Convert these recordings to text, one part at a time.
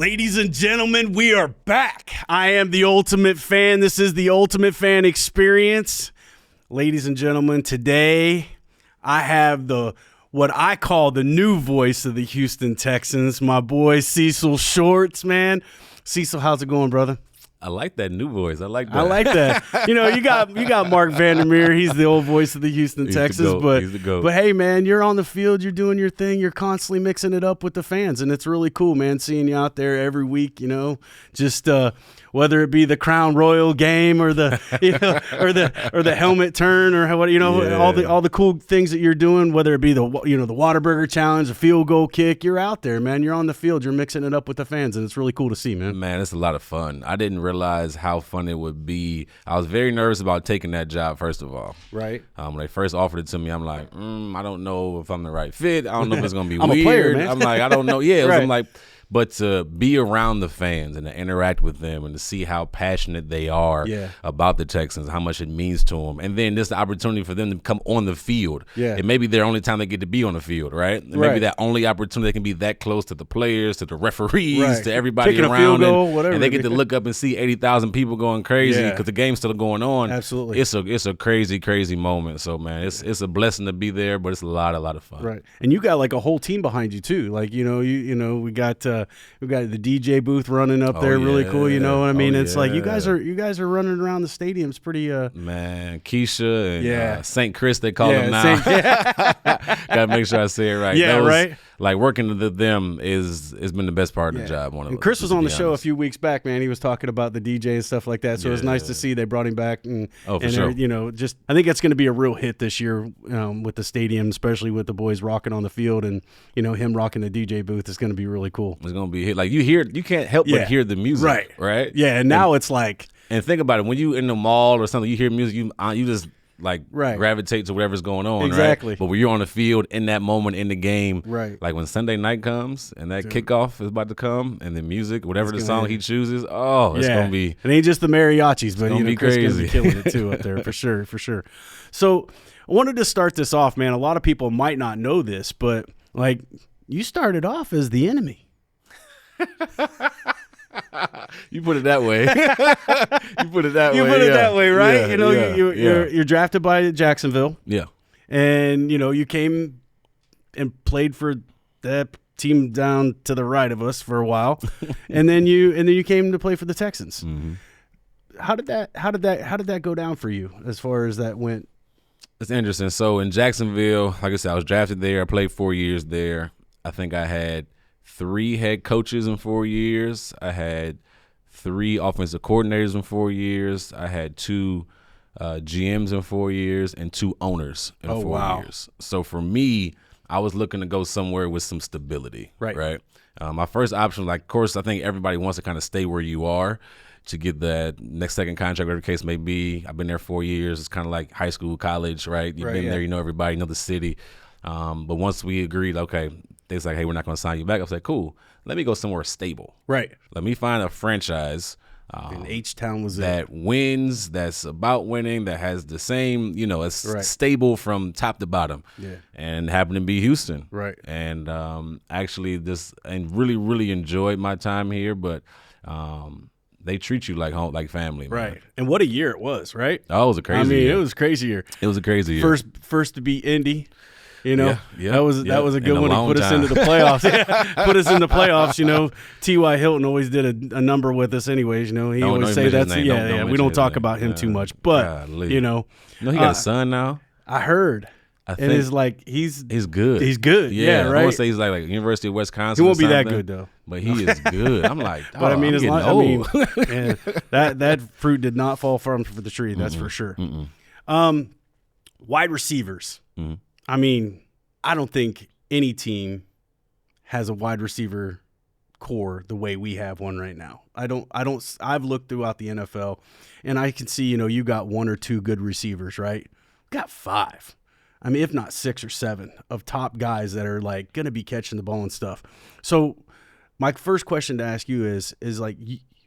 Ladies and gentlemen, we are back. I am the Ultimate Fan. This is the Ultimate Fan Experience. Ladies and gentlemen, today I have what I call the new voice of the Houston Texans, my boy Cecil Shorts, man. Cecil, how's it going, brother? I like that new voice. I like that. I like that. You got Mark Vandermeer. He's the old voice of the Houston Texans. He's the GOAT. But hey, man, you're on the field. You're doing your thing. You're constantly mixing it up with the fans, and it's really cool, man. Seeing you out there every week. Just whether it be the Crown Royal game or the or the helmet turn or what all the cool things that you're doing. Whether it be the Whataburger challenge, the field goal kick, you're out there, man. You're on the field. You're mixing it up with the fans, and it's really cool to see, man. Man, it's a lot of fun. I didn't realize how fun it would be. I was very nervous about taking that job, first of all. Right. When they first offered it to me, I'm like, I don't know if I'm the right fit. I don't know if it's going to be I'm weird. A player, man. I'm like, I don't know. Yeah, right. I'm like, but to be around the fans and to interact with them and to see how passionate they are about the Texans, how much it means to them, and then this opportunity for them to come on the field. Yeah. It may be their only time they get to be on the field, right? It may be that only opportunity they can be that close to the players, to the referees, to everybody Kicking around, a field goal, whatever. And they get to look up and see 80,000 people going crazy because the game's still going on. Absolutely. It's a crazy, crazy moment. So, man, it's a blessing to be there, but it's a lot of fun. Right. And you got like a whole team behind you too. Like, we got the DJ booth running up there, really cool. You know what I mean? It's like you guys are running around the stadiums pretty. Man, Keisha and St. Chris, they call them now. Gotta make sure I say it right. Yeah, right. Like working with them has been the best part of the job. And Chris was on the show a few weeks back, man. He was talking about the DJ and stuff like that. So it was nice to see they brought him back. And for sure. I think it's going to be a real hit this year with the stadium, especially with the boys rocking on the field and him rocking the DJ booth is going to be really cool. It's going to be a hit. Like you can't help but hear the music, right? Yeah, and now it's like. And think about it, when you in the mall or something, you hear music, you just gravitate to whatever's going on, exactly. Right? But when you're on the field in that moment in the game, right? Like when Sunday night comes and that kickoff is about to come, and the music, whatever the song he chooses, it's gonna be. It ain't just the mariachis, but be Chris crazy. Gonna be killing it too up there for sure. So I wanted to start this off, man. A lot of people might not know this, but like you started off as the enemy. You put it that way. You put it that way, right? Yeah, you're drafted by Jacksonville. Yeah. And you came and played for that team down to the right of us for a while. and then you came to play for the Texans. Mm-hmm. How did that go down for you as far as that went? It's interesting. So in Jacksonville, like I said, I was drafted there. I played 4 years there. I think I had 3 head coaches in 4 years. I had 3 offensive coordinators in 4 years. I had 2 GMs in 4 years and 2 owners in 4 years. So for me, I was looking to go somewhere with some stability. Right. My first option, of course, I think everybody wants to kind of stay where you are to get that next second contract, whatever the case may be. I've been there 4 years. It's kind of like high school, college, right? You've been there, you know everybody, you know the city. But once we agreed, okay, they was like, hey, we're not going to sign you back. I was like, cool. Let me go somewhere stable. Right. Let me find a franchise and H-Town was that wins, that's about winning, that has the same, it's stable from top to bottom. Yeah. And happened to be Houston. Right. And actually really, really enjoyed my time here, but they treat you like home, like family. Man. Right. And what a year it was, right? Oh, it was a crazy year. It was a crazy year. It was a crazy year. First to beat Indy. That was a good in one. He put us into the playoffs. Put us in the playoffs. T.Y. Hilton always did a number with us anyways. He always say that's we don't talk about him too much. But he got a son now. I heard. I think it's like he's good. He's good. Yeah, right. I want to say he's like University of Wisconsin. He won't be that good though. But he is good. I'm like, but I mean, I'm getting old. that fruit did not fall from the tree. That's for sure. Wide receivers. Mm-hmm. I mean, I don't think any team has a wide receiver core the way we have one right now. I've looked throughout the NFL and I can see, you got 1 or 2 good receivers, right? We got 5. I mean, if not 6 or 7 of top guys that are like going to be catching the ball and stuff. So my first question to ask you is like,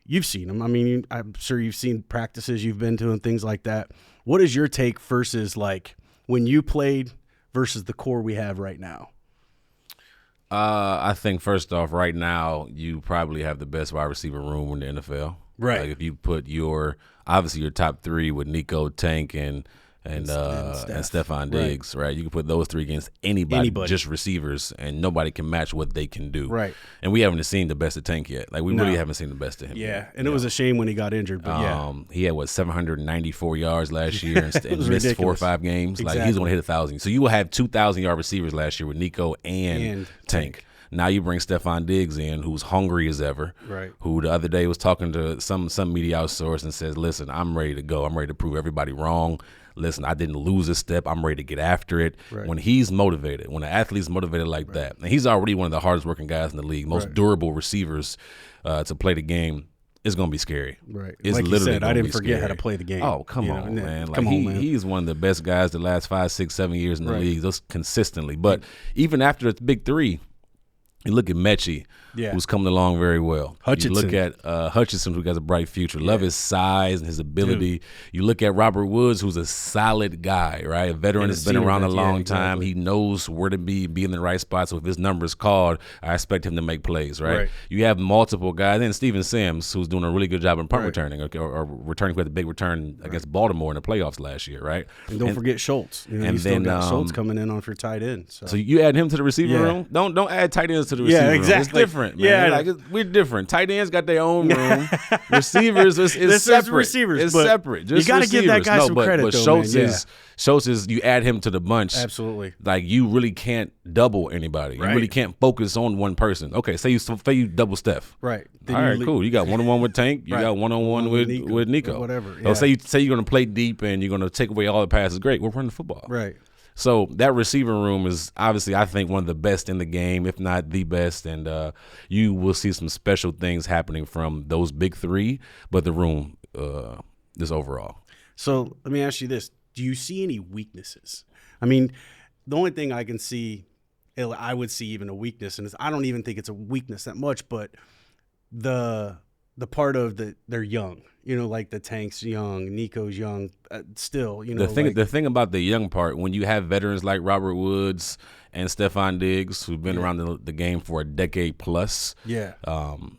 you've seen them. I mean, I'm sure you've seen practices you've been to and things like that. What is your take versus like when you played versus the core we have right now? I think first off, right now you probably have the best wide receiver room in the NFL. Right. Like if you put obviously your top three with Nico, Tank, and Stephon Diggs, right? You can put those three against anybody, just receivers, and nobody can match what they can do. Right. And we haven't seen the best of Tank yet. Like we really haven't seen the best of him. Yeah, yet, and it was a shame when he got injured. But he had 794 yards last year and missed ridiculous. 4 or 5 games. Exactly. Like he's going to hit 1,000. So you will have 2,000-yard receivers last year with Nico and Tank. Now you bring Stephon Diggs in, who's hungry as ever. Right. Who the other day was talking to some media outsource and says, "Listen, I'm ready to go. I'm ready to prove everybody wrong. Listen, I didn't lose a step. I'm ready to get after it." Right. When he's motivated, when an athlete's motivated like that, and he's already one of the hardest working guys in the league, most durable receivers to play the game, it's going to be scary. Right. It's like literally you said, I didn't forget how to play the game. Oh, come on, man. Like man. He's one of the best guys the last 5, 6, 7 years in the league, just consistently. But even after the big three, you look at Mechie, who's coming along very well. Hutchinson. You look at Hutchinson, who has a bright future. Love his size and his ability. Dude. You look at Robert Woods, who's a solid guy, right? A veteran that's been around a long time. He knows where to be in the right spot. So if his number is called, I expect him to make plays, right? You have multiple guys. Then Steven Sims, who's doing a really good job in punt returning or returning with a big return against Baltimore in the playoffs last year, right? And don't forget Schultz. You still got Schultz coming in on for tight end. So you add him to the receiver room? Don't add tight ends to the receiver room. Exactly. It's different, man. Like we're different. Tight ends got their own room. Receivers is separate. Receivers, it's separate. Just you got to give that guy some credit, but though, Schultz is you add him to the bunch. Absolutely. Like you really can't double anybody. You really can't focus on one person. Okay, say you double Steph. Right. Then all right, cool. You got one-on-one with Tank. You got one-on-one with Nico. Whatever. So say you're going to play deep and you're going to take away all the passes. Great. We'll run the football. Right. So that receiver room is obviously, I think, one of the best in the game, if not the best. And you will see some special things happening from those big three, but the room is overall. So let me ask you this. Do you see any weaknesses? I mean, the only thing I can see, I would see even a weakness, and I don't even think it's a weakness that much, but the part of they're young. Like the Tank's young, Nico's young, still. The thing about the young part, when you have veterans like Robert Woods and Stephon Diggs, who've been around the game for a decade plus,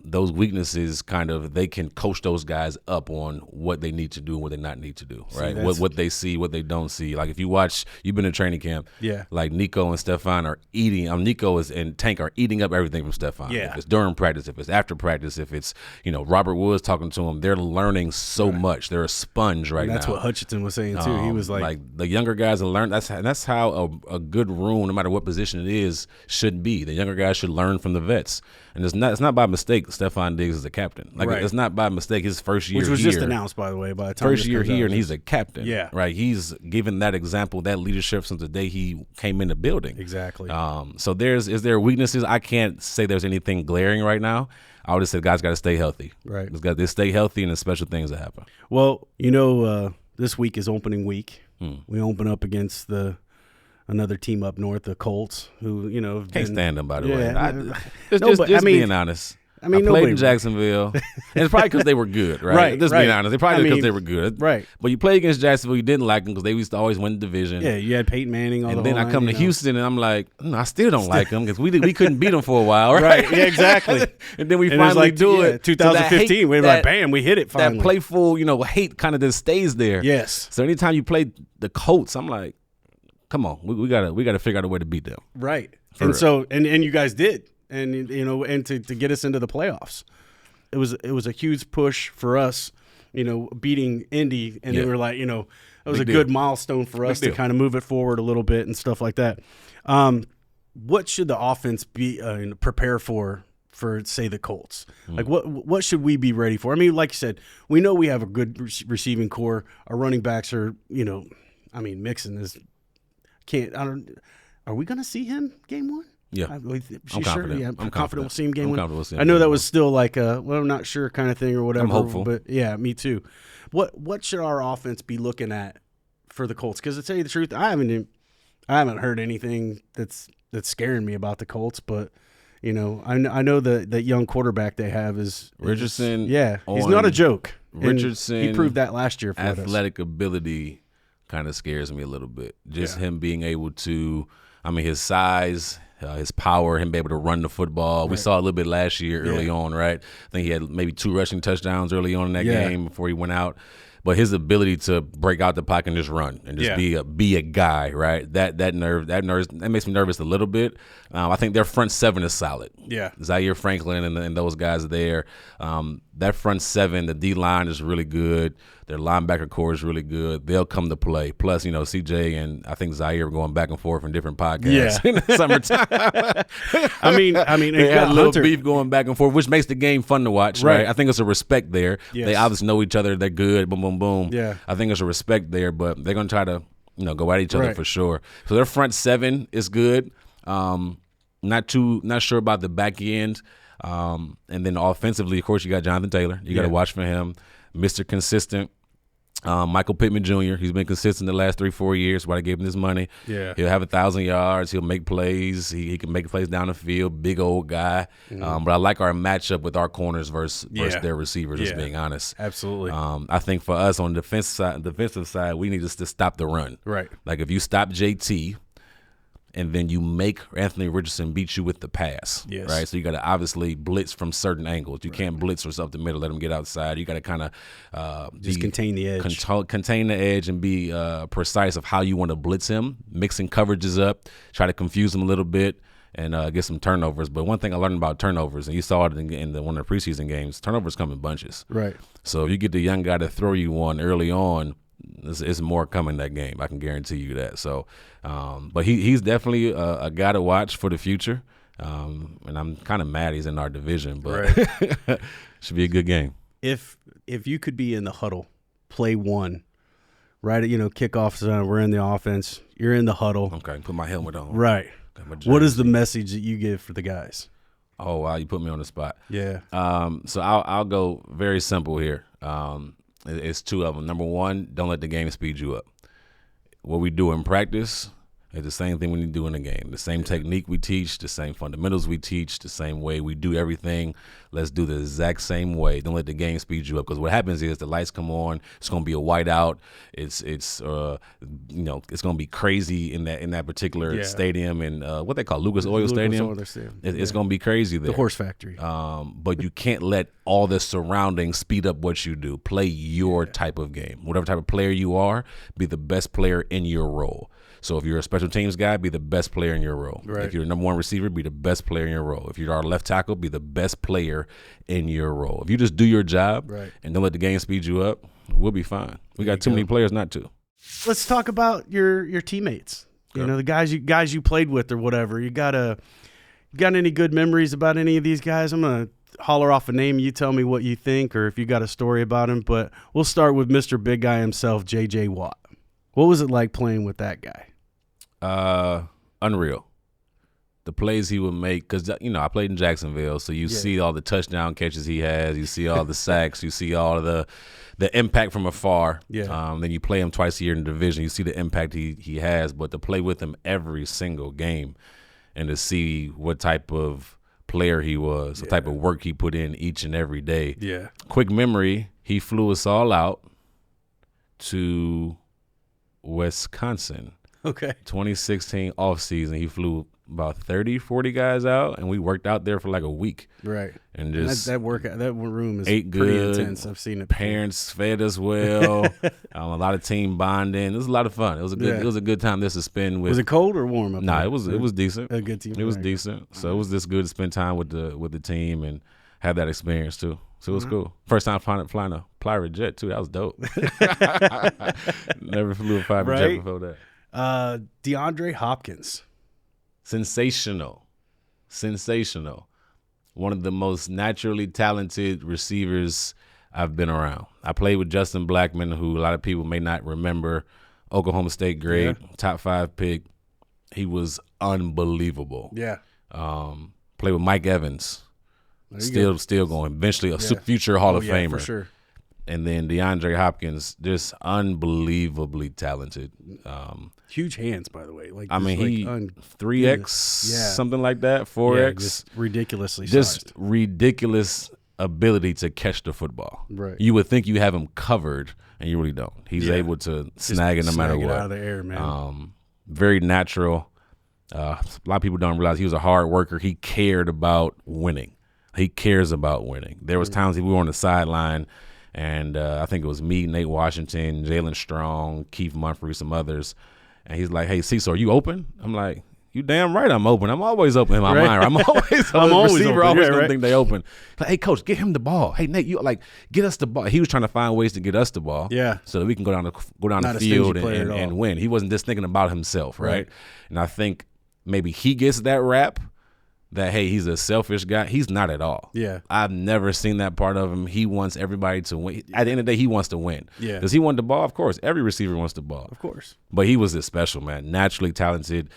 those weaknesses they can coach those guys up on what they need to do and what they not need to do, right? What they see, what they don't see. Like if you've been in training camp, like Nico and Stephon are eating. Nico and Tank are eating up everything from Stephon. If it's during practice, if it's after practice, if it's Robert Woods talking to him, they're learning so much. They're a sponge now. That's what Hutchinson was saying too. He was like the younger guys will learn. That's how a good room, no matter what position it is, should be. The younger guys should learn from the vets, and it's not by mistake Stephon Diggs is the captain. It's not by mistake his first year, which was here, just announced, by the way, by the time first year here, and he's a captain. Yeah, right. He's given that example, that leadership since the day he came in the building. Exactly. So is there weaknesses? I can't say there's anything glaring right now. I would have said guys got to stay healthy. Right. Got to stay healthy, and there's special things that happen. Well, this week is opening week. We open up against another team up north, the Colts, who can't stand them, by the way. Being honest. I mean, I played in Jacksonville, and it's probably because they were good, right? Just being honest, they probably because they were good, right? But you play against Jacksonville, you didn't like them because they used to always win the division. Yeah, you had Peyton Manning, and then I come to Houston, and I'm like, I still don't like them because we couldn't beat them for a while, right? Yeah, exactly. And then we finally do it. 2015, we were like, bam, we hit it. Finally. That playful, hate kind of just stays there. Yes. So anytime you play the Colts, I'm like, come on, we gotta figure out a way to beat them. Right. And so you guys did, and and to get us into the playoffs. It was a huge push for us, beating Indy, and they were like, it was a good milestone for us to kind of move it forward a little bit and stuff like that. What should the offense be prepare for say the Colts? Like what should we be ready for? I mean, like you said, we know we have a good receiving core. Our running backs are, Mixon is are we going to see him game one? Yeah, I'm confident. Yeah, I'm confident we'll see him game one. I know that was still like I'm not sure kind of thing or whatever. I'm hopeful. But yeah, me too. What should our offense be looking at for the Colts? Because to tell you the truth, I haven't heard anything that's scaring me about the Colts. But I know that young quarterback they have is Richardson. He's not a joke. Richardson, and he proved that last year. For athletic ability kind of scares me a little bit. Just him being able to. His size, his power, him being able to run the football. We saw a little bit last year early on, right? I think he had maybe 2 rushing touchdowns early on in that game before he went out. But his ability to break out the pocket and just run and just be a guy, right? That makes me nervous a little bit. I think their front seven is solid. Yeah, Zaire Franklin and those guys there. That front seven, the D line is really good. Their linebacker core is really good. They'll come to play. Plus, CJ and I think Zaire are going back and forth in different podcasts in the summertime. I mean, they had a little beef going back and forth, which makes the game fun to watch, right? I think it's a respect there. Yes. They obviously know each other. They're good. Boom, boom, boom. Yeah. I think there's a respect there, but they're going to try to, go at each other for sure. So their front seven is good. Not sure about the back end. And then offensively, of course, you got Jonathan Taylor. You got to watch for him. Mr. Consistent. Michael Pittman Jr., he's been consistent the last 3-4 years. Why I gave him this money. Yeah. He'll have 1,000 yards. He'll make plays. He can make plays down the field. Big old guy. But I like our matchup with our corners versus their receivers, just being honest. Absolutely. I think for us on the defensive side, we need to stop the run. Right. Like if you stop JT and then you make Anthony Richardson beat you with the pass, right? So you got to obviously blitz from certain angles. You can't blitz from up the middle, let him get outside. You got to kind of just contain the edge. Contain the edge and be precise of how you want to blitz him, mixing coverages up, try to confuse him a little bit, and get some turnovers. But one thing I learned about turnovers, and you saw it in one of the preseason games, turnovers come in bunches. Right. So if you get the young guy to throw you one early on, it's more coming that game. I can guarantee you that. So, but he's definitely a guy to watch for the future. And I'm kind of mad he's in our division, but should be a good game. If you could be in the huddle, play one, right? Kickoff zone. We're in the offense. You're in the huddle. Okay, put my helmet on. Right. What is the message that you give for the guys? Oh wow, you put me on the spot. Yeah. So I'll go very simple here. It's 2 of them. Number 1, don't let the game speed you up. What we do in practice is the same thing we need to do in the game. The same technique we teach, the same fundamentals we teach, the same way we do everything. Let's do the exact same way. Don't let the game speed you up, because what happens is the lights come on. It's going to be a whiteout. It's going to be crazy in that particular stadium, and what they call Lucas Oil Stadium. It's going to be crazy there. The horse factory. But you can't let all the surroundings speed up what you do. Play your type of game. Whatever type of player you are, be the best player in your role. So if you're a special teams guy, be the best player in your role. Right. If you're a number 1 receiver, be the best player in your role. If you're our left tackle, be the best player in your role. If you just do your job and don't let the game speed you up, we'll be fine. We got too many players not to. Let's talk about your teammates. The guys you played with or whatever. You got any good memories about any of these guys? I'm gonna holler off a name. You tell me what you think, or if you got a story about him. But we'll start with Mr. Big Guy himself, J.J. Watt. What was it like playing with that guy? Unreal. The plays he would make, because I played in Jacksonville, so you see all the touchdown catches he has, you see all the sacks, you see all of the impact from afar. Then you play him twice a year in the division, you see the impact he has. But to play with him every single game and to see what type of player he was, the type of work he put in each and every day. Quick memory, he flew us all out to Wisconsin. 2016 off season, he flew about 30, 40 guys out, and we worked out there for like a week. Right. And just that room is ate pretty good, intense. I've seen it. Parents fed us well. A lot of team bonding. It was a lot of fun. It was a good time just to spend with. Was it cold or warm up there? It was decent. A good team. It was decent. So it was just good to spend time with the team and have that experience too. So it was cool. First time flying a private jet too. That was dope. Never flew a private jet before that. DeAndre Hopkins. Sensational. One of the most naturally talented receivers I've been around. I played with Justin Blackmon, who a lot of people may not remember. Oklahoma State grade, top 5 pick. He was unbelievable. Played with Mike Evans. Still going. Eventually a future Hall of Famer. For sure. And then DeAndre Hopkins, just unbelievably talented. Huge hands, by the way. He 3X, something like that, 4X. Just ridiculously just sized. Ridiculous ability to catch the football. Right. You would think you have him covered, and you really don't. He's able to snag it no matter what. Out of the air, man. Very natural. A lot of people don't realize he was a hard worker. He cared about winning. He cares about winning. There was times we were on the sideline, and I think it was me, Nate Washington, Jalen Strong, Keith Mumphrey, some others, and he's like, "Hey, Cecil, are you open?" I'm like, "You damn right I'm open. I'm always open in my mind. I'm always open. Receiver always gonna think they open." Like, "Hey, coach, get him the ball. Hey, Nate, you get us the ball." He was trying to find ways to get us the ball, so that we can go down the field and win. He wasn't just thinking about himself, right? And I think maybe he gets that rap that, hey, he's a selfish guy. He's not at all. Yeah. I've never seen that part of him. He wants everybody to win. At the end of the day, he wants to win. Yeah. Does he want the ball? Of course. Every receiver wants the ball. Of course. But he was this special, man. Naturally talented,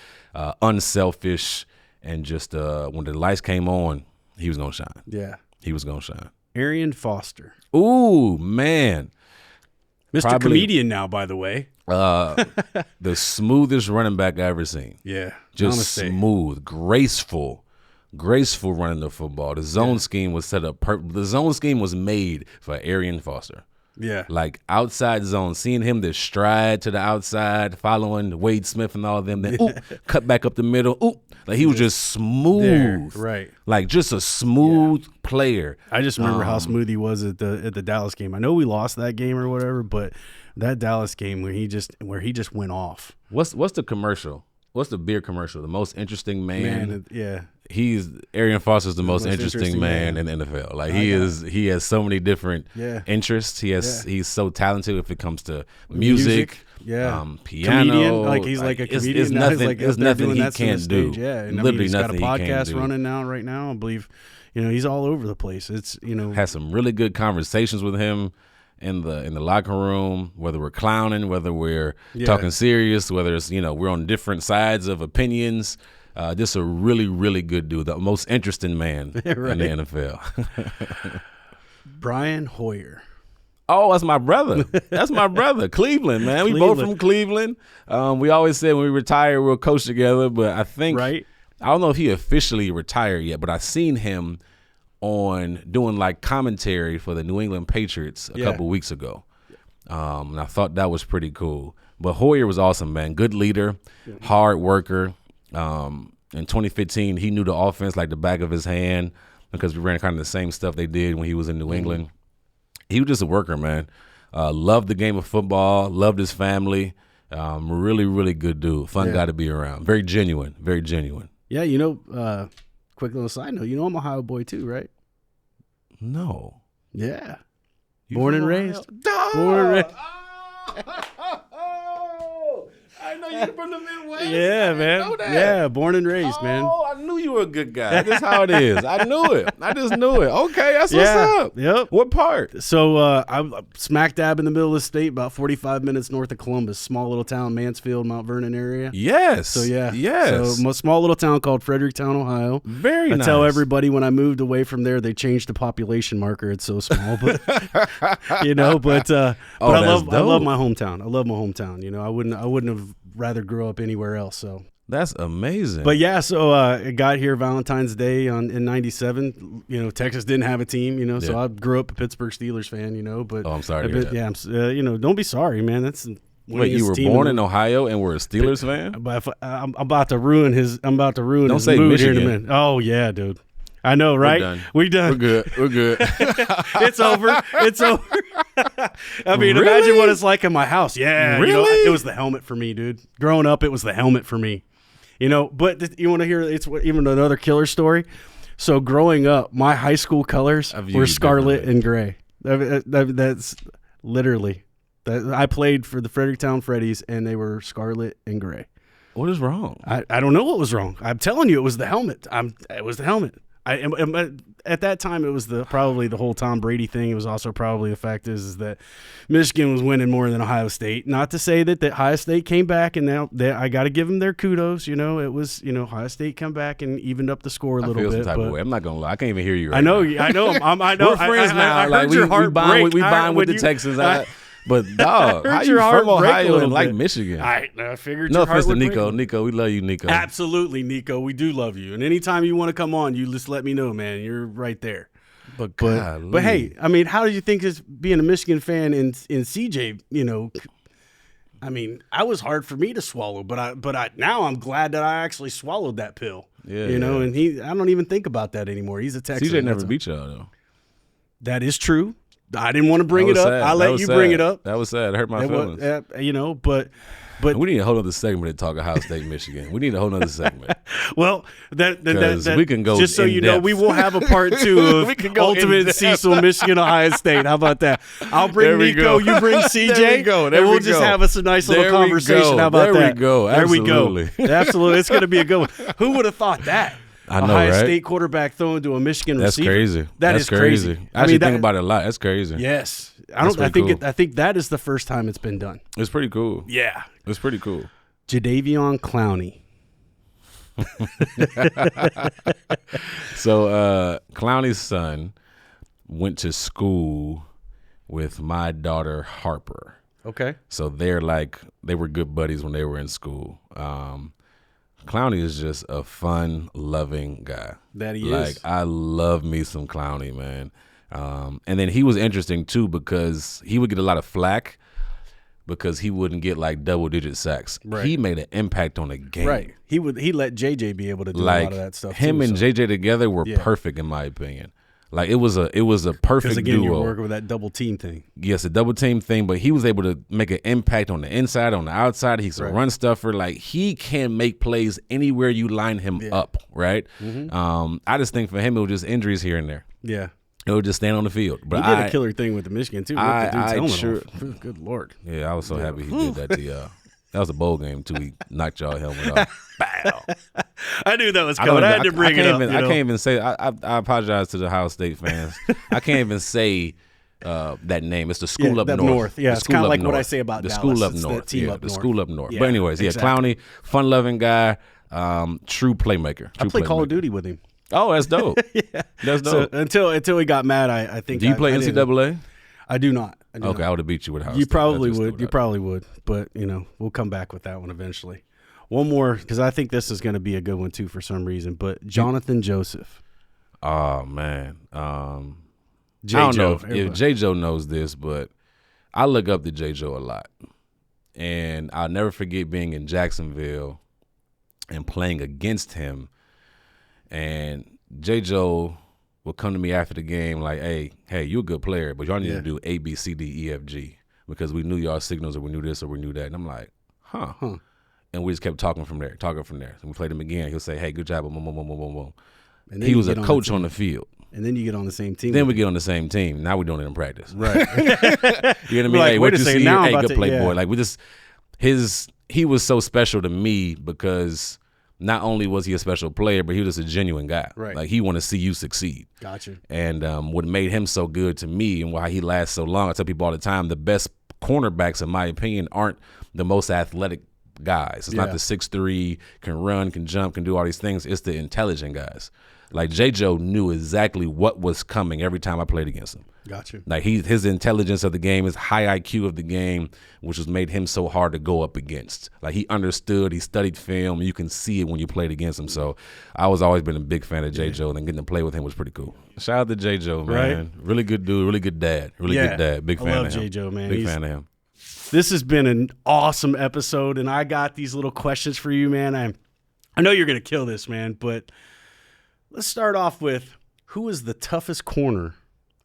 unselfish, and just when the lights came on, he was going to shine. Yeah. He was going to shine. Arian Foster. Ooh, man. Mr. Comedian now, by the way. The smoothest running back I ever seen. Yeah. Just smooth, graceful running the football. The zone scheme was set up perfect. The zone scheme was made for Arian Foster. Yeah. Like outside zone, seeing him this stride to the outside, following Wade Smith and all of them, then cut back up the middle. Like he was just smooth. There, right. Like just a smooth player. I just remember how smooth he was at the Dallas game. I know we lost that game or whatever, but that Dallas game where he just went off. What's the commercial? What's the beer commercial? The most interesting man. Yeah. Arian Foster's the most interesting man in the NFL. Like he has so many different interests. He's so talented if it comes to music. Piano. Comedian, like he's like a comedian. It's nothing. It's nothing he can't do. Yeah, and literally he's nothing got a he can't podcast do. running now. Right now, I believe, he's all over the place. It's had some really good conversations with him in the locker room. Whether we're clowning, whether we're talking serious, whether it's we're on different sides of opinions. Just a really, really good dude. The most interesting man in the NFL. Brian Hoyer. Oh, that's my brother. That's my brother. Cleveland, man. We both from Cleveland. We always said when we retire, we'll coach together. But I think I don't know if he officially retired yet, but I seen him on doing like commentary for the New England Patriots a couple weeks ago. And I thought that was pretty cool. But Hoyer was awesome, man. Good leader, hard worker. In 2015, he knew the offense like the back of his hand because we ran kind of the same stuff they did when he was in New England. He was just a worker, man. Loved the game of football, loved his family. Really, really good dude. Fun guy to be around. Very genuine, very genuine. Yeah, quick little side note, I'm Ohio boy too, right? No. Yeah. Born and raised. Born and raised. I know you're from the Midwest. Yeah, man. Yeah, born and raised, man. Oh, I knew you were a good guy. That's how it is. I knew it. I just knew it. Okay, that's what's up. Yep. What part? So I'm smack dab in the middle of the state, about 45 minutes north of Columbus, small little town, Mansfield, Mount Vernon area. Yes. So Yes. So a small little town called Fredericktown, Ohio. Very nice. I tell everybody when I moved away from there, they changed the population marker. It's so small, but I love my hometown. I love my hometown. I wouldn't have rather grow up anywhere else. So that's amazing. But I got here Valentine's Day in '97. Texas didn't have a team. So I grew up a Pittsburgh Steelers fan. But I'm sorry to hear that. Yeah, don't be sorry, man. That's wait. You were born in Ohio and were a Steelers fan? But I'm about to ruin his. I'm about to ruin Don't his say mood Michigan. here in a minute. Oh yeah, dude. I know, right? We're done. We're good. It's over. I mean, imagine what it's like in my house. Yeah, really? It was the helmet for me, dude. Growing up, it was the helmet for me. But you want to hear even another killer story? So growing up, my high school colors were scarlet and gray. That's literally. I played for the Fredericktown Freddies, and they were scarlet and gray. What is wrong? I don't know what was wrong. I'm telling you, it was the helmet. It was the helmet. At that time, it was probably the whole Tom Brady thing. It was also probably the fact is that Michigan was winning more than Ohio State. Not to say that Ohio State came back, and now I got to give them their kudos. It was Ohio State come back and evened up the score a little bit. Some type of way. I'm not gonna lie. I can't even hear you. Right I know. now. I know. I know. We're friends now. I heard your heart break. We bind with the Texans. But dog, how you heart from Ohio and like Michigan? I figured. No your heart offense to would Nico. break. Nico, we love you, Nico. Absolutely, Nico. We do love you. And anytime you want to come on, you just let me know, man. You're right there. But hey, I mean, how do you think being a Michigan fan in CJ, I mean, I was hard for me to swallow, but now I'm glad that I actually swallowed that pill. Yeah, you know, and I don't even think about that anymore. He's a Texan. CJ never beat y'all though. That is true. I didn't want to bring it up. I let you bring it up. That was sad. It hurt my feelings. You know, but we need a whole other segment to talk Ohio State, Michigan. We need a whole other segment. Well, that we can go just so you know, we will have a part 2 of Ultimate Cecil, Michigan, Ohio State. How about that? I'll bring Nico, you bring CJ, there we go. and we'll just have us a nice little conversation. How about that? There we go. Absolutely. There we go. Absolutely. It's going to be a good one. Who would have thought that? I know, Ohio right? State quarterback throwing to a Michigan receiver. Crazy. That's crazy. I actually think about it a lot. That's crazy. Yes. I think that is the first time it's been done. It's pretty cool. Yeah. It's pretty cool. Jadeveon Clowny. So Clowny's son went to school with my daughter Harper. Okay. So they were good buddies when they were in school. Clowny is just a fun, loving guy. That he is. Like, I love me some Clowny, man. And then he was interesting too because he would get a lot of flack because he wouldn't get like double-digit sacks. Right. He made an impact on the game. Right. He let JJ be able to do a lot of that stuff. Him and JJ together were perfect in my opinion. Like it was a perfect again, duo. You're working with that double team thing. Yes, a double team thing, but he was able to make an impact on the inside, on the outside. He's a run stuffer. Like he can make plays anywhere you line him up, right? Mm-hmm. I just think for him it was just injuries here and there. Yeah. It would just stand on the field. But he did a killer thing with the Michigan too. Good Lord. Yeah, I was so happy he did that to y'all. That was a bowl game too. He knocked y'all helmet off. Bow. I knew that was coming. I had to bring it up. I can't even say. I apologize to the Ohio State fans. I can't even say that name. It's the school up north. Yeah, it's kind of like what I say about the Dallas. school up it's north. The team up the north. School up north. Yeah, but anyways, exactly. Clowny, fun-loving guy, true playmaker. I played Call of Duty with him. Oh, that's dope. Yeah, that's dope. So until he got mad, I think. Do you play NCAA? I do not. Okay, I would have beat you with Ohio You State. probably would. You probably would. But we'll come back with that one eventually. One more, because I think this is going to be a good one too for some reason. But Jonathan Joseph. Oh man, I don't know if J. Joe knows this, but I look up to J. Joe a lot, and I'll never forget being in Jacksonville and playing against him. And J. Joe will come to me after the game like, hey, you're a good player, but y'all need to do A, B, C, D, E, F, G because we knew y'all signals or we knew this or we knew that. And I'm like, huh. And we just kept talking from there. And we played him again. He'll say, hey, good job, boom, boom, boom, boom, boom, boom. And he was a coach on the field. And then you get on the same team. Then we get on the same team. Now we're doing it in practice. Right. You know what I mean? Like, hey, what you see here? Hey, good play, boy. Yeah. Like he was so special to me because not only was he a special player, but he was just a genuine guy. Right. Like he wanted to see you succeed. Gotcha. And what made him so good to me and why he lasts so long, I tell people all the time, the best cornerbacks, in my opinion, aren't the most athletic guys. It's not the 6'3", can run, can jump, can do all these things. It's the intelligent guys. Like J. Joe knew exactly what was coming every time I played against him. Gotcha. Like his intelligence of the game, his high IQ of the game, which has made him so hard to go up against. Like he understood, he studied film, you can see it when you played against him. So I was always been a big fan of J. Joe, and getting to play with him was pretty cool. Shout out to J. Joe, man. Right? Really good dude, really good dad. Really good dad. Big fan of him. I love J. Joe, man. Big fan of him. This has been an awesome episode, and I got these little questions for you, man. I know you're going to kill this, man, but let's start off with who is the toughest corner?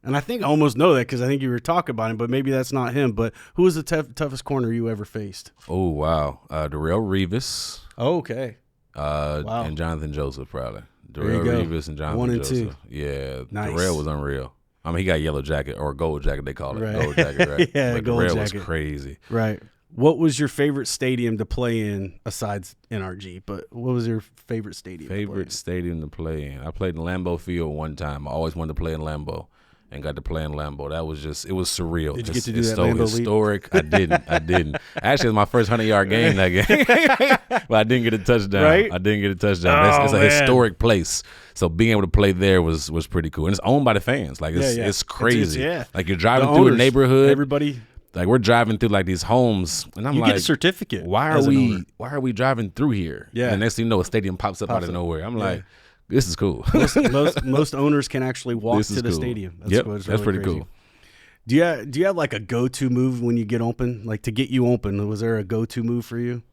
And I think I almost know that because I think you were talking about him, but maybe that's not him. But who is the toughest corner you ever faced? Oh, wow. Darrelle Revis. Oh, okay. Wow. And Jonathan Joseph, probably. Darrelle Revis and Jonathan 1 and Joseph. 2. Yeah. Nice. Darrelle was unreal. I mean, he got yellow jacket or gold jacket, they call it. Right. Gold jacket, right? Yeah, but gold Darrelle jacket. was crazy. Right. What was your favorite stadium to play in besides NRG? But what was your favorite stadium? Favorite stadium to play in? I played in Lambeau Field one time. I always wanted to play in Lambeau and got to play in Lambeau. That was just, it was surreal. Did you just, get to do it's that so Lambeau historic. I didn't. Actually, it was my first 100-yard game that game. But I didn't get a touchdown. Right? I didn't get a touchdown. It's a historic place. So being able to play there was pretty cool. And it's owned by the fans. Like it's crazy. Like you're driving through a neighborhood. Everybody. Like we're driving through like these homes, and I'm you like, get a certificate. Why are we driving through here? Yeah. And next thing you know, a stadium pops up out of nowhere. I'm like, this is cool. Most owners can actually walk to the stadium. That's pretty cool. Do you have like a go-to move when you get open? Like to get you open, was there a go-to move for you?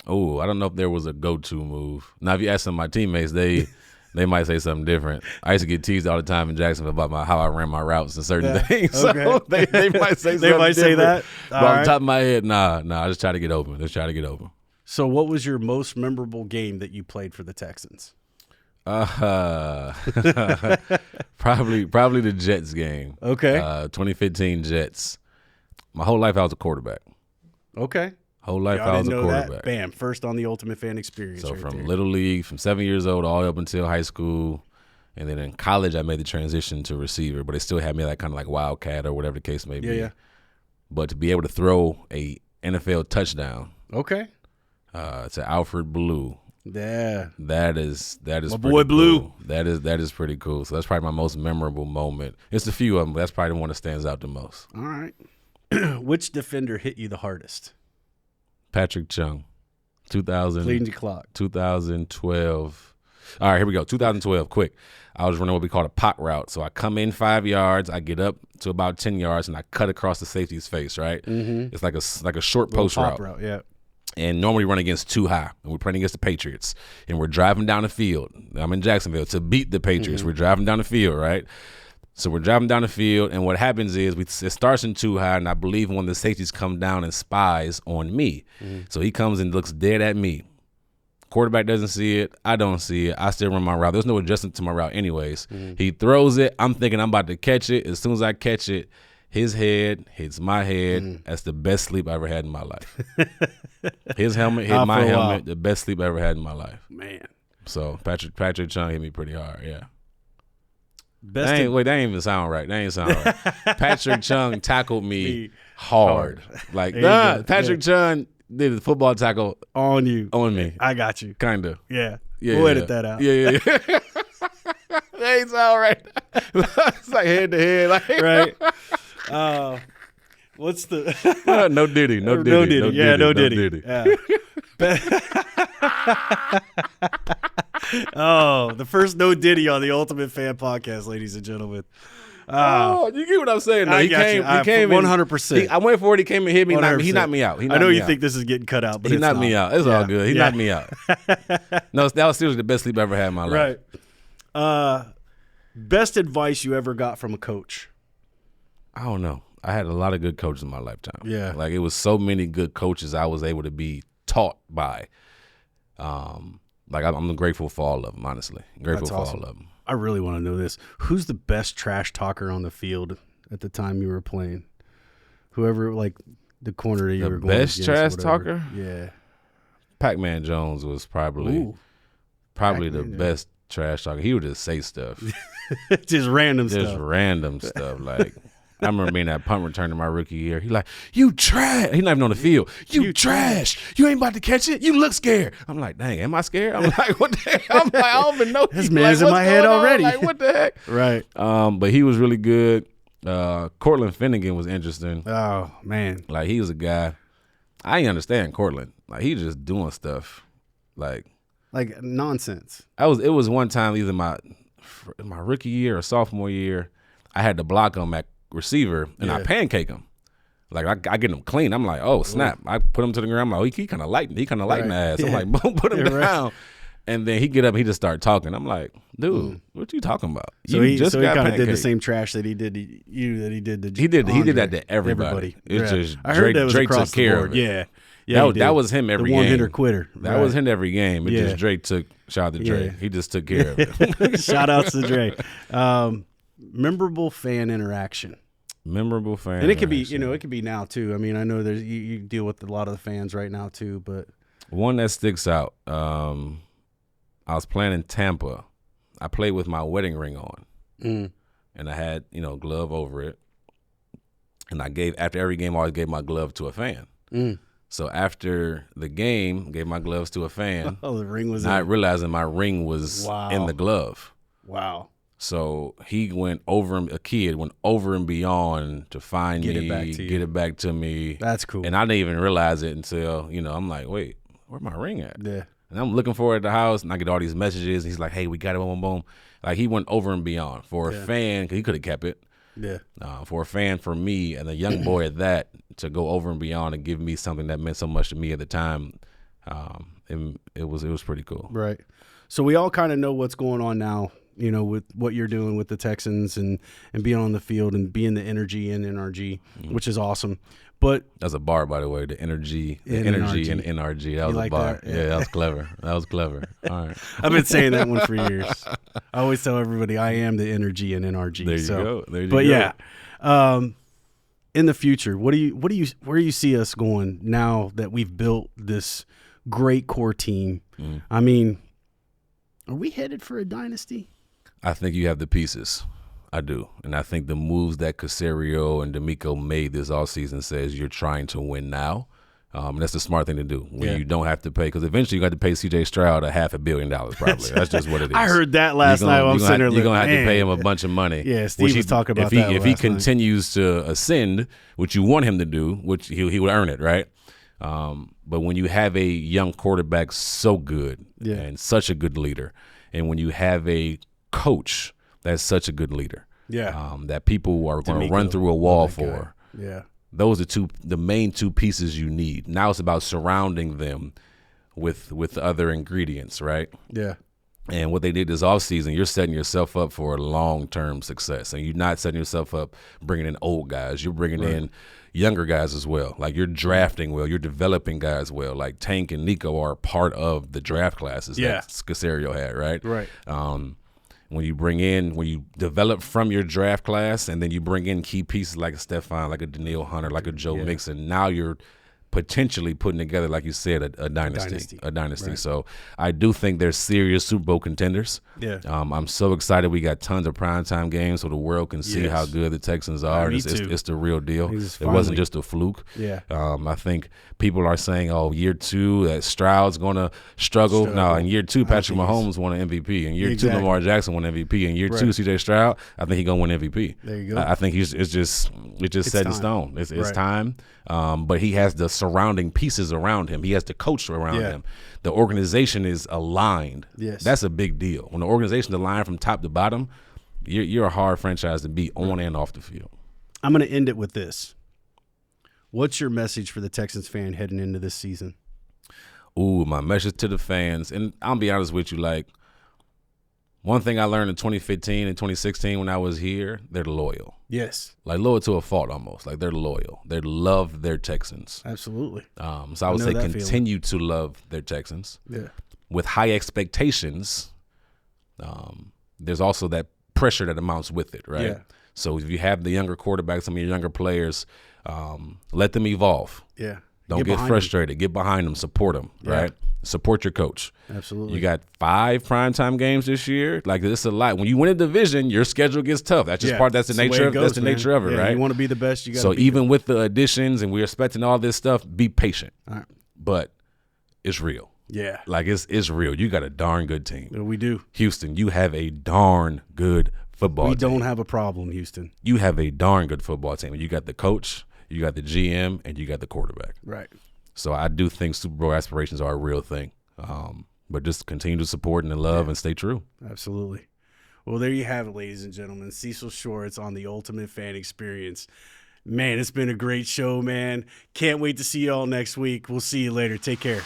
Oh, I don't know if there was a go-to move. Now, if you ask some of my teammates, they might say something different. I used to get teased all the time in Jacksonville about how I ran my routes and certain things. Okay. So they might say something They might say that? But on the top of my head, nah, I just try to get open. So what was your most memorable game that you played for the Texans? Probably the Jets game. Okay. 2015 Jets. My whole life I was a quarterback. Okay. Whole life Y'all I was a didn't know quarterback. that? Bam, first on the Ultimate Fan Experience. So right from there. Little League, from 7 years old all the way up until high school. And then in college, I made the transition to receiver, but they still had me like kind of like wildcat or whatever the case may be. Yeah. But to be able to throw a NFL touchdown Okay. to Alfred Blue, Yeah. that is My pretty boy Blue. cool. That is pretty cool. So that's probably my most memorable moment. It's a few of them, but that's probably the one that stands out the most. All right. Which defender hit you the hardest? Patrick Chung, Clean the clock. 2012. All right, here we go. 2012, quick. I was running what we call a pot route. So I come in 5 yards, I get up to about 10 yards, and I cut across the safety's face, right? Mm-hmm. It's like a short post Pop route. Yeah. And normally run against too high, and we're playing against the Patriots. And we're driving down the field. I'm in Jacksonville to beat the Patriots. Mm-hmm. We're driving down the field, right? So we're driving down the field, and what happens is it starts in too high, and I believe one of the safeties come down and spies on me. Mm-hmm. So he comes and looks dead at me. Quarterback doesn't see it. I don't see it. I still run my route. There's no adjustment to my route anyways. Mm-hmm. He throws it. I'm thinking I'm about to catch it. As soon as I catch it, his head hits my head. Mm. That's the best sleep I ever had in my life. His helmet hit my helmet. The best sleep I ever had in my life. Man. So Patrick Chung hit me pretty hard, yeah. That ain't even sound right. That ain't sound right. Patrick Chung tackled me hard. Like, Patrick Chung did a football tackle on you. On me. I got you. Kind of. Yeah. We'll edit that out. Yeah. That ain't sound right. It's like head to head. Like, right. What's the no Diddy. No Diddy. Yeah, no Diddy. Yeah. Oh, the first no Diddy on the Ultimate Fan Podcast, ladies and gentlemen. You get what I'm saying? Though. He came 100%. I went for it. He came and hit me. He knocked me out. I know you think this is getting cut out, but he knocked me out. It's all good. He knocked me out. No, that was seriously the best sleep I ever had in my life. Right. Best advice you ever got from a coach? I don't know. I had a lot of good coaches in my lifetime. Yeah. Like, it was so many good coaches I was able to be taught by. Like, I'm grateful for all of them, honestly. Grateful for all of them. I really want to know this. Who's the best trash talker on the field at the time you were playing? Whoever, like, the corner that you were going against. The best trash talker? Yeah. Pac-Man Jones was probably the best trash talker. He would just say stuff. Just random stuff. Like, I remember being that punt return in my rookie year. He like, you trash. He's not even on the field. You trash. You ain't about to catch it. You look scared. I'm like, dang, am I scared? I'm like, what the heck? I'm like, I don't even know. This man's in my head already. Like, what the heck? Right. But he was really good. Cortland Finnegan was interesting. Oh, man. Like, he was a guy. I didn't understand Cortland. Like, he just doing stuff. Like nonsense. It was one time either my rookie year or sophomore year, I had to block him at receiver, and I pancake him. Like, I get him clean. I'm like, oh, snap. I put him to the ground. I'm like, he kind of lighting the ass. I'm like, boom, put him down. Right. And then he get up and he just start talking. I'm like, dude, what you talking about? So he kind of did the same trash that he did to you that he did to He did that to everybody. It's just I heard that was Drake across took care the board. of it. Yeah. That was him every the game. One-hitter quitter. That was him every game. It just Drake took shout out to Drake. He just took care of it. Shout out to Drake. Memorable fan interaction. Memorable fan. And it could be, it could be now too. I mean, I know there's you deal with a lot of the fans right now too, but one that sticks out. I was playing in Tampa. I played with my wedding ring on, and I had glove over it. And after every game, I always gave my glove to a fan. So after the game, gave my gloves to a fan. Oh, the ring was not realizing my ring was in the glove. Wow. So a kid went over and beyond to find me, get it back to me. That's cool. And I didn't even realize it until, I'm like, wait, where's my ring at? Yeah. And I'm looking for it at the house, and I get all these messages. And he's like, hey, we got it, boom, boom, boom. Like, he went over and beyond for a fan, because he could have kept it. Yeah. For a fan, for me, and a young boy at that, to go over and beyond and give me something that meant so much to me at the time, it was pretty cool. Right. So we all kind of know what's going on now, with what you're doing with the Texans and being on the field and being the energy in NRG, which is awesome. But that's a bar, by the way. The energy in and NRG. NRG. That was like a bar. that? Yeah. Yeah, that was clever. All right. I've been saying that one for years. I always tell everybody I am the energy in NRG. There you go. There you but go. Yeah, in the future, where do you see us going now that we've built this great core team? I mean, are we headed for a dynasty? I think you have the pieces. I do. And I think the moves that Caserio and D'Amico made this offseason says you're trying to win now. That's the smart thing to do when you don't have to pay, because eventually you got to pay C.J. Stroud $500 million probably. That's just what it is. I heard that last night. You're going to have to pay him a bunch of money. Yeah, Steve was talking about that if he continues to ascend, which you want him to do, which he would earn it, right? But when you have a young quarterback so good and such a good leader, and when you have a coach that's such a good leader, that people are going to run through a wall for. Yeah. Those are the main two pieces you need. Now it's about surrounding them with other ingredients, right? Yeah. And what they did this offseason, you're setting yourself up for a long-term success. And you're not setting yourself up bringing in old guys. You're bringing in younger guys as well. Like, you're drafting well. You're developing guys well. Like, Tank and Nico are part of the draft classes that Caserio had, right? Right. When you develop from your draft class, and then you bring in key pieces like a Stephon, like a Daniil Hunter, like a Joe Mixon, now you're potentially putting together, like you said, a dynasty. Right. So I do think they're serious Super Bowl contenders. Yeah. I'm so excited. We got tons of primetime games so the world can see how good the Texans are. Me It's the real deal. It finally wasn't just a fluke. Yeah. I think people are saying, year 2, that Stroud's going to struggle. No, in year 2, Patrick Mahomes won an MVP. In year 2, Lamar Jackson won an MVP. In year 2, C.J. Stroud, I think he's going to win MVP. There you go. I think it's just set in stone. It's time. But he has the surrounding pieces around him. He has the coach around him. The organization is aligned. Yes. That's a big deal. When the organization is aligned from top to bottom, you're a hard franchise to beat on and off the field. I'm going to end it with this. What's your message for the Texans fan heading into this season? Ooh, my message to the fans, and I'll be honest with you, like, one thing I learned in 2015 and 2016 when I was here, they're loyal. Yes. Like, loyal to a fault almost. Like, they're loyal. They love their Texans. Absolutely. So I would say continue to love their Texans. Yeah. With high expectations, there's also that pressure that amounts with it, right? Yeah. So if you have the younger quarterbacks, some of your younger players, let them evolve. Yeah. Don't get frustrated. Get behind them. Support them, right? Support your coach. Absolutely. You got 5 primetime games this year. Like, this is a lot. When you win a division, your schedule gets tough. That's just That's the nature of it, right? You want to be the best. You got. So even with the additions and we're expecting all this stuff, be patient. All right. But it's real. Yeah. Like, it's real. You got a darn good team. We do. Houston, you have a darn good football team. We don't have a problem, Houston. You have a darn good football team. You got the coach, you got the GM, and you got the quarterback. Right. So I do think Super Bowl aspirations are a real thing. But just continue to support and love and stay true. Absolutely. Well, there you have it, ladies and gentlemen. Cecil Shorts on the Ultimate Fan Experience. Man, it's been a great show, man. Can't wait to see you all next week. We'll see you later. Take care.